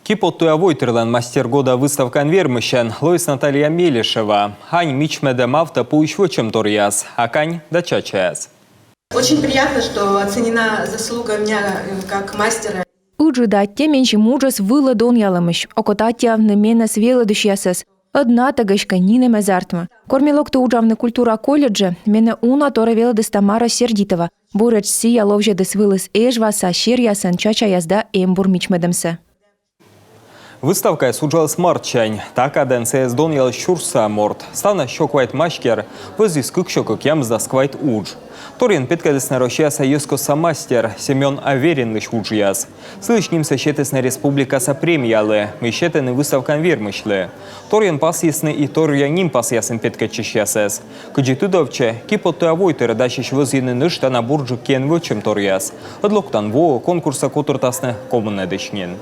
Кипоттуя войтерлан мастер года выставкан вермыщен Лоис Наталья Мелешева. Ань мичмеда мавта пуищвочем торьяс, а кань дачачаяс. Очень приятно, что оценена заслуга меня как мастера. Уджидатте меньше мужас выладон ялымыш, окотатя немена свеладущаясас. Одна тагашка Нина Мезартма. Кормилок-то уджавны культура колледжа, мене уна тора велдес Тамара Сердитова. Буреч си яловже дес вылыс эжваса ширьясан чачаязда эмбур мичмедемсе. Выставка суджалась марчань, так аденция сдон ял щурса морд. Стана щоквайт машкер, возис кыкщокок ямзда сквайт удж. Торин петкадесна рощаса юскоса мастер Семен Аверинлыш уджияс. Слышнимся щетесна республикаса премиялы, мещетены выставкан вермышлы. Торин пасьесны и торьяним пасьясын петкачищасес. Кыджитудовче кипоттуя войтер дащищ возины нышта на бурджу кен вычем торьяс. Одлоктан во конкурса котуртасны коммунедышнин.